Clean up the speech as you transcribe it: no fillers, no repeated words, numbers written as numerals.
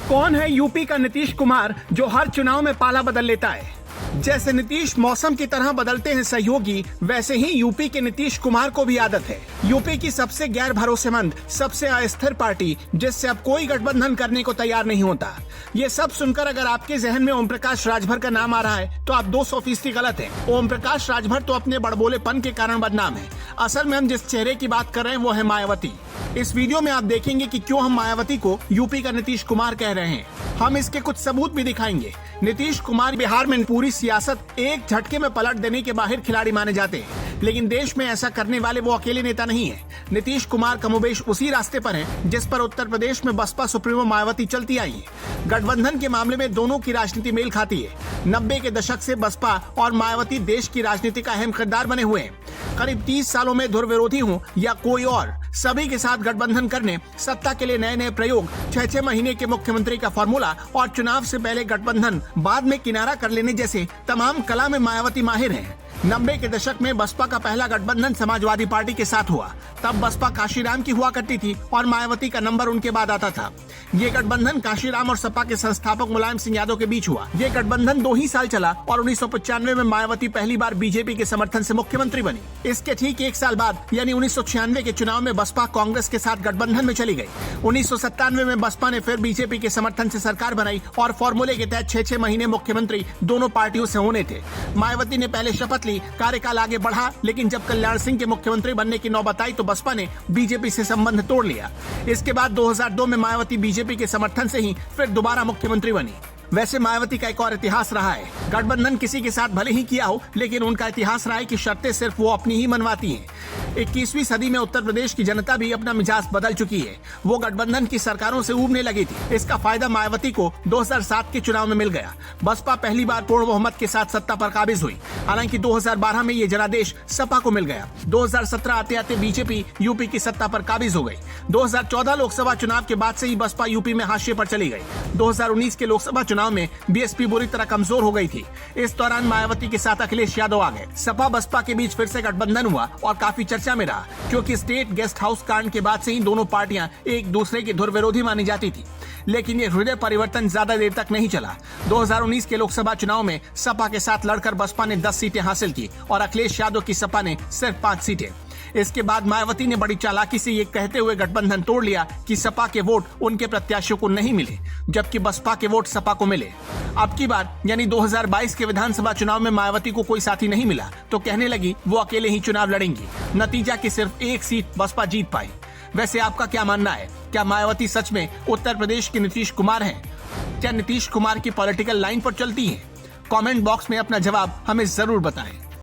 कौन है यूपी का नीतीश कुमार जो हर चुनाव में पाला बदल लेता है? जैसे नीतीश मौसम की तरह बदलते हैं सहयोगी, वैसे ही यूपी के नीतीश कुमार को भी आदत है। यूपी की सबसे गैर भरोसेमंद, सबसे अस्थिर पार्टी जिससे अब कोई गठबंधन करने को तैयार नहीं होता। ये सब सुनकर अगर आपके जहन में ओम प्रकाश राजभर का नाम आ रहा है तो आप 200% गलत हैं। ओम प्रकाश राजभर तो अपने बड़बोलेपन के कारण बदनाम है। असल में हम जिस चेहरे की बात कर रहे हैं वो है मायावती। इस वीडियो में आप देखेंगे कि क्यों हम मायावती को यूपी का नीतीश कुमार कह रहे हैं। हम इसके कुछ सबूत भी दिखाएंगे। नीतीश कुमार बिहार में पूरी सियासत एक झटके में पलट देने के माहिर खिलाड़ी माने जाते हैं, लेकिन देश में ऐसा करने वाले वो अकेले नेता नहीं है। नीतीश कुमार कमोबेश उसी रास्ते पर हैं जिस पर उत्तर प्रदेश में बसपा सुप्रीमो मायावती चलती आई है। गठबंधन के मामले में दोनों की राजनीति मेल खाती है। 90 के दशक से बसपा और मायावती देश की राजनीति का अहम किरदार बने हुए हैं। करीब 30 सालों में धुर विरोधी हूँ या कोई और, सभी के साथ गठबंधन करने, सत्ता के लिए नए नए प्रयोग, 6-6 महीने के मुख्यमंत्री का फॉर्मूला और चुनाव से पहले गठबंधन, बाद में किनारा कर लेने जैसे तमाम कला में मायावती माहिर हैं। 90 के दशक में बसपा का पहला गठबंधन समाजवादी पार्टी के साथ हुआ। तब बसपा काशीराम की हुआ करती थी और मायावती का नंबर उनके बाद आता था। ये गठबंधन काशीराम और सपा के संस्थापक मुलायम सिंह यादव के बीच हुआ। ये गठबंधन 2 ही साल चला और 1995 में मायावती पहली बार बीजेपी के समर्थन से मुख्यमंत्री बनी। इसके ठीक 1 साल बाद यानी 1996 के चुनाव में बसपा कांग्रेस के साथ गठबंधन में चली गई। 1997 में बसपा ने फिर बीजेपी के समर्थन से सरकार बनाई और फॉर्मूले के तहत 6-6 महीने मुख्यमंत्री दोनों पार्टियों से होने थे। मायावती ने पहले शपथ ली, कार्यकाल आगे बढ़ा, लेकिन जब कल्याण सिंह के मुख्यमंत्री बनने की नौबत आई तो बसपा ने बीजेपी से संबंध तोड़ लिया। इसके बाद 2002 में मायावती बीजेपी के समर्थन से ही फिर दोबारा मुख्यमंत्री बनी। वैसे मायावती का एक और इतिहास रहा है। गठबंधन किसी के साथ भले ही किया हो, लेकिन उनका इतिहास रहा है कि शर्तें सिर्फ वो अपनी ही मनवाती हैं। 21वीं सदी में उत्तर प्रदेश की जनता भी अपना मिजाज बदल चुकी है। वो गठबंधन की सरकारों से ऊबने लगी थी। इसका फायदा मायावती को 2007 के चुनाव में मिल गया। बसपा पहली बार पूर्ण बहुमत के साथ सत्ता पर काबिज हुई। हालांकि 2012 में ये जनादेश सपा को मिल गया। 2017 आते आते बीजेपी यूपी की सत्ता पर काबिज हो गई। 2014 लोकसभा चुनाव के बाद से ही बसपा यूपी में हाशिए पर चली गई। 2019 के लोकसभा चुनाव में बीएसपी बुरी तरह कमजोर हो गई थी। इस दौरान मायावती के साथ अखिलेश यादव आ गए। सपा बसपा के बीच फिर से गठबंधन हुआ और काफी चर्चा में रहा, क्योंकि स्टेट गेस्ट हाउस कांड के बाद से ही दोनों पार्टियां एक दूसरे की धुर विरोधी मानी जाती थी। लेकिन ये हृदय परिवर्तन ज्यादा देर तक नहीं चला। 2019 के लोकसभा चुनाव में सपा के साथ लड़कर बसपा ने 10 सीटें हासिल की और अखिलेश यादव की सपा ने सिर्फ 5 सीटें। इसके बाद मायावती ने बड़ी चालाकी से ये कहते हुए गठबंधन तोड़ लिया कि सपा के वोट उनके प्रत्याशियों को नहीं मिले, जबकि बसपा के वोट सपा को मिले। अब की बार यानी 2022 के विधानसभा चुनाव में मायावती को कोई साथी नहीं मिला तो कहने लगी वो अकेले ही चुनाव लड़ेंगी। नतीजा कि सिर्फ 1 सीट बसपा जीत पाई। वैसे आपका क्या मानना है? क्या मायावती सच में उत्तर प्रदेश के नीतीश कुमार हैं? क्या नीतीश कुमार की पॉलिटिकल लाइन पर चलती हैं? कमेंट बॉक्स में अपना जवाब हमें जरूर बताएं।